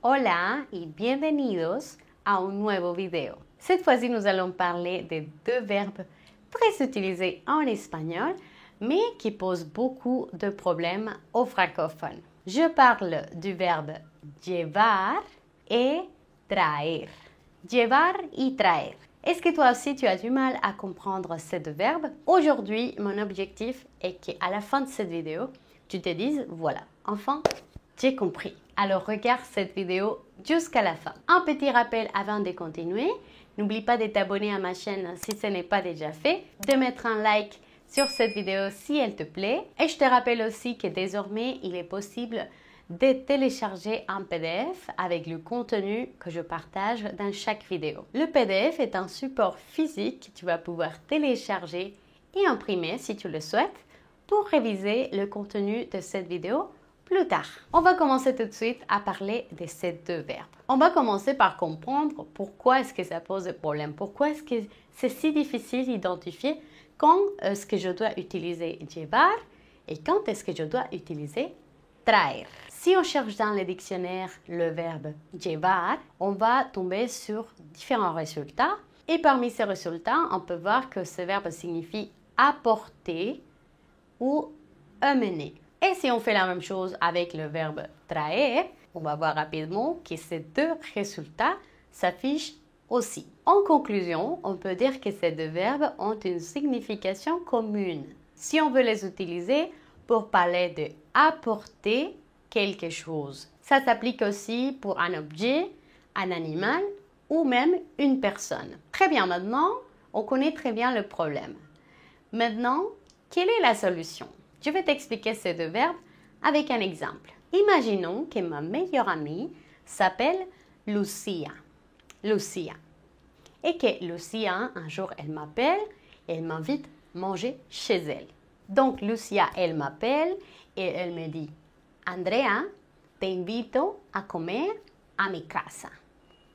Hola y bienvenidos a un nuevo video. Cette fois-ci, nous allons parler de deux verbes très utilisés en espagnol, mais qui posent beaucoup de problèmes aux francophones. Je parle du verbe llevar et traer. Llevar y traer. Est-ce que toi aussi tu as du mal à comprendre ces deux verbes? Aujourd'hui, mon objectif est qu'à la fin de cette vidéo, tu te dises, voilà, enfin, j'ai compris. Alors regarde cette vidéo jusqu'à la fin. Un petit rappel avant de continuer, n'oublie pas de t'abonner à ma chaîne si ce n'est pas déjà fait, de mettre un like sur cette vidéo si elle te plaît. Et je te rappelle aussi que désormais, il est possible de télécharger un PDF avec le contenu que je partage dans chaque vidéo. Le PDF est un support physique que tu vas pouvoir télécharger et imprimer si tu le souhaites pour réviser le contenu de cette vidéo plus tard. On va commencer tout de suite à parler de ces deux verbes. On va commencer par comprendre pourquoi est-ce que ça pose des problèmes, pourquoi est-ce que c'est si difficile d'identifier quand est-ce que je dois utiliser llevar et quand est-ce que je dois utiliser traer. Si on cherche dans le dictionnaire le verbe llevar, on va tomber sur différents résultats et parmi ces résultats, on peut voir que ce verbe signifie apporter ou amener. Et si on fait la même chose avec le verbe traer, on va voir rapidement que ces deux résultats s'affichent aussi. En conclusion, on peut dire que ces deux verbes ont une signification commune. Si on veut les utiliser pour parler de apporter quelque chose, ça s'applique aussi pour un objet, un animal ou même une personne. Très bien, maintenant, on connaît très bien le problème. Maintenant, quelle est la solution? Je vais t'expliquer ces deux verbes avec un exemple. Imaginons que ma meilleure amie s'appelle Lucia. Lucia. Et que Lucia, un jour, elle m'appelle et elle m'invite à manger chez elle. Donc, Lucia, elle m'appelle et elle me dit « Andrea, te invito a comer a mi casa.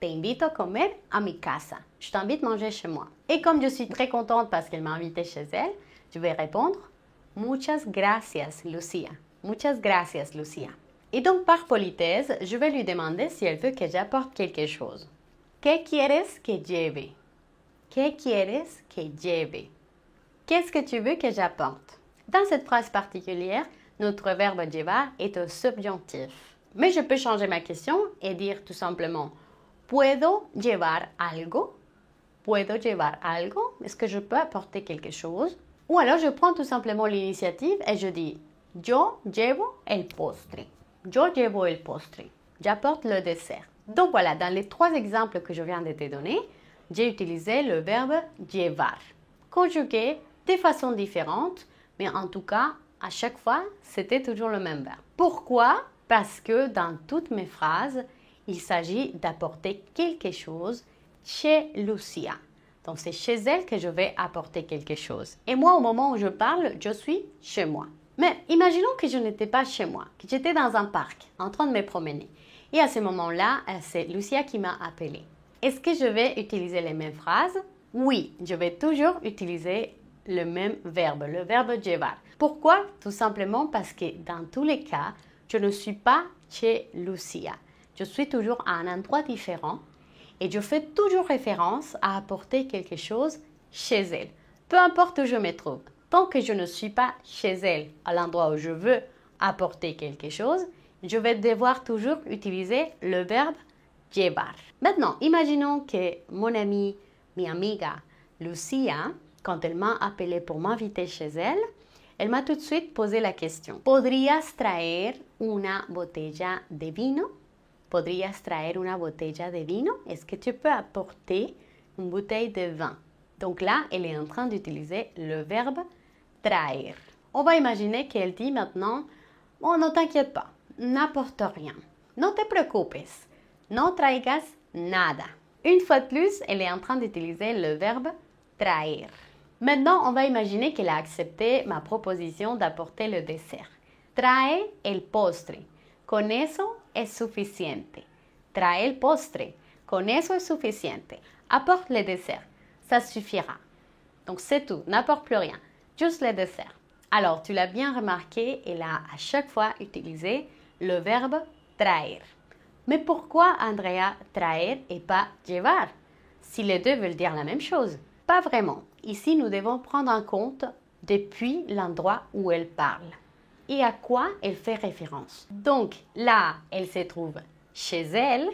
Te invito a comer a mi casa. » Je t'invite à manger chez moi. Et comme je suis très contente parce qu'elle m'a invitée chez elle, je vais répondre Muchas gracias, Lucia. Muchas gracias, Lucia. Et donc, par politesse, je vais lui demander si elle veut que j'apporte quelque chose. ¿Qué quieres que lleve? ¿Qué quieres que lleve? Qu'est-ce que tu veux que j'apporte? Dans cette phrase particulière, notre verbe llevar est au subjonctif. Mais je peux changer ma question et dire tout simplement ¿Puedo llevar algo? ¿Puedo llevar algo? Est-ce que je peux apporter quelque chose? Ou alors, je prends tout simplement l'initiative et je dis « Yo llevo el postre ». « Yo llevo el postre ». J'apporte le dessert. Donc voilà, dans les trois exemples que je viens de te donner, j'ai utilisé le verbe « llevar », conjugué de façon différente, mais en tout cas, à chaque fois, c'était toujours le même verbe. Pourquoi? Parce que dans toutes mes phrases, il s'agit d'apporter quelque chose chez Lucia. Donc, c'est chez elle que je vais apporter quelque chose. Et moi, au moment où je parle, je suis chez moi. Mais imaginons que je n'étais pas chez moi, que j'étais dans un parc, en train de me promener. Et à ce moment-là, c'est Lucia qui m'a appelée. Est-ce que je vais utiliser les mêmes phrases? Oui, je vais toujours utiliser le même verbe, le verbe llevar. Pourquoi? Tout simplement parce que dans tous les cas, je ne suis pas chez Lucia. Je suis toujours à un endroit différent. Et je fais toujours référence à apporter quelque chose chez elle. Peu importe où je me trouve, tant que je ne suis pas chez elle, à l'endroit où je veux apporter quelque chose, je vais devoir toujours utiliser le verbe llevar. Maintenant, imaginons que mon amie, mi amiga Lucia, quand elle m'a appelé pour m'inviter chez elle, elle m'a tout de suite posé la question. ¿Podrías traer una botella de vino? ¿Podrías traer una botella de vino? Est-ce que tu peux apporter une bouteille de vin? Donc là, elle est en train d'utiliser le verbe traer. On va imaginer qu'elle dit maintenant, oh, ne t'inquiète pas, n'apporte rien. No te preocupes, no traigas nada. Une fois de plus, elle est en train d'utiliser le verbe traer. Maintenant, on va imaginer qu'elle a accepté ma proposition d'apporter le dessert. Trae el postre. Con eso es suficiente. Trae el postre. Con eso es suficiente. Apporte le dessert. Ça suffira. Donc c'est tout. N'apporte plus rien. Juste le dessert. Alors, tu l'as bien remarqué, elle a à chaque fois utilisé le verbe traer. Mais pourquoi, Andrea, traer et pas llevar? Si les deux veulent dire la même chose. Pas vraiment. Ici, nous devons prendre en compte depuis l'endroit où elle parle et à quoi elle fait référence. Donc là, elle se trouve chez elle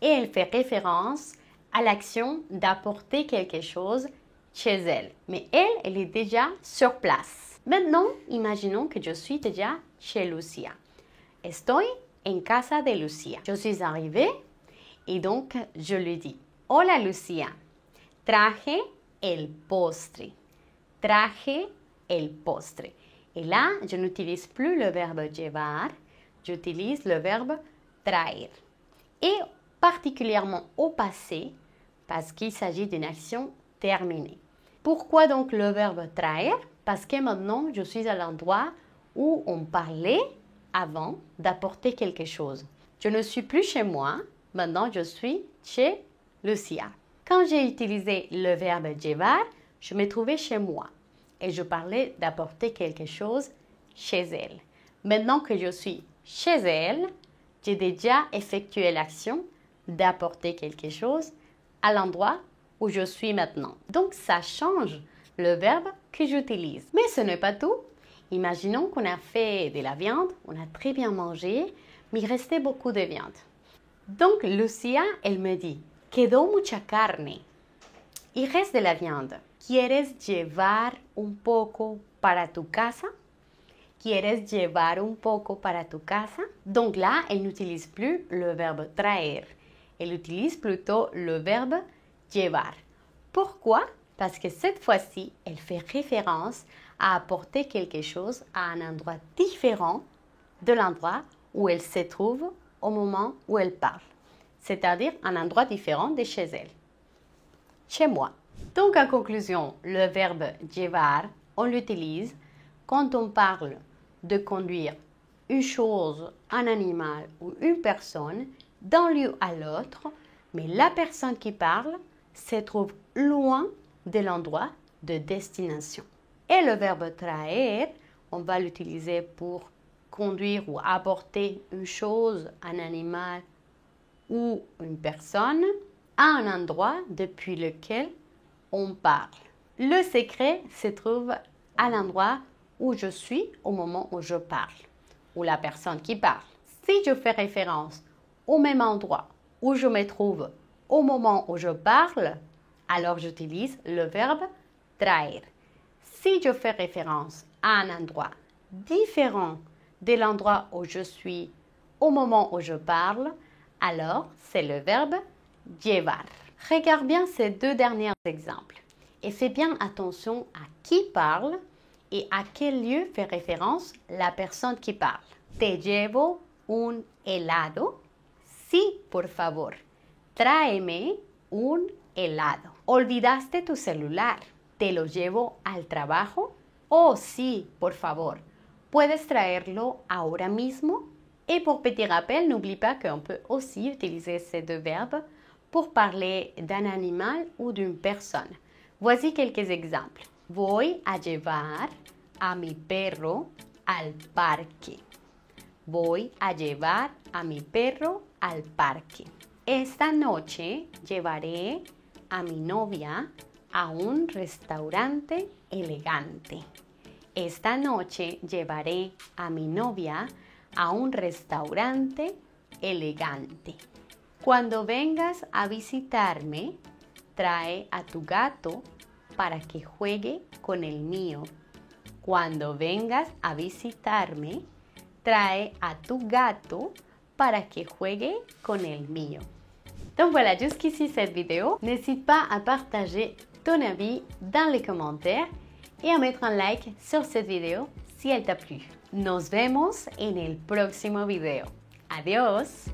et elle fait référence à l'action d'apporter quelque chose chez elle. Mais elle est déjà sur place. Maintenant, imaginons que je suis déjà chez Lucia. Estoy en casa de Lucia. Je suis arrivée et donc je lui dis: Hola Lucia, traje el postre. Traje el postre. Et là, je n'utilise plus le verbe llevar, j'utilise le verbe traer. Et particulièrement au passé, parce qu'il s'agit d'une action terminée. Pourquoi donc le verbe traer? Parce que maintenant, je suis à l'endroit où on parlait avant d'apporter quelque chose. Je ne suis plus chez moi, maintenant je suis chez Lucia. Quand j'ai utilisé le verbe llevar, je me trouvais chez moi et je parlais d'apporter quelque chose chez elle. Maintenant que je suis chez elle, j'ai déjà effectué l'action d'apporter quelque chose à l'endroit où je suis maintenant. Donc ça change le verbe que j'utilise. Mais ce n'est pas tout. Imaginons qu'on a fait de la viande, on a très bien mangé, mais il restait beaucoup de viande. Donc Lucia, elle me dit: Quedó mucha carne. Il reste de la viande. ¿Quieres llevar un poco para tu casa? ¿Quieres llevar un poco para tu casa? Donc là, elle n'utilise plus le verbe traer. Elle utilise plutôt le verbe llevar. Pourquoi? Parce que cette fois-ci, elle fait référence à apporter quelque chose à un endroit différent de l'endroit où elle se trouve au moment où elle parle. C'est-à-dire un endroit différent de chez elle. Chez moi. Donc, en conclusion, le verbe llevar, on l'utilise quand on parle de conduire une chose, un animal ou une personne d'un lieu à l'autre, mais la personne qui parle se trouve loin de l'endroit de destination. Et le verbe traer, on va l'utiliser pour conduire ou apporter une chose, un animal ou une personne à un endroit depuis lequel on parle. Le secret se trouve à l'endroit où je suis au moment où je parle, ou la personne qui parle. Si je fais référence au même endroit où je me trouve au moment où je parle, alors j'utilise le verbe traer. Si je fais référence à un endroit différent de l'endroit où je suis au moment où je parle, alors c'est le verbe llevar. Regarde bien ces deux derniers exemples et fais bien attention à qui parle et à quel lieu fait référence la personne qui parle. Te llevo un helado? Sí, por favor. Tráeme un helado. ¿Olvidaste tu celular? ¿Te lo llevo al trabajo? Oh, sí, por favor. ¿Puedes traerlo ahora mismo? Et pour petit rappel, n'oublie pas qu'on peut aussi utiliser ces deux verbes pour parler d'un animal ou d'une personne. Voici quelques exemples. Voy a llevar a mi perro al parque. Voy a llevar a mi perro al parque. Esta noche llevaré a mi novia a un restaurante elegante. Esta noche llevaré a mi novia a un restaurante elegante. Cuando vengas a visitarme, trae a tu gato para que juegue con el mío. Cuando vengas a visitarme, trae a tu gato para que juegue con el mío. Donc voilà, jusqu'ici cette vidéo. N'hésite pas à partager ton avis dans les commentaires et à mettre un like sur cette vidéo si elle t'a plu. Nos vemos en el próximo video. Adiós.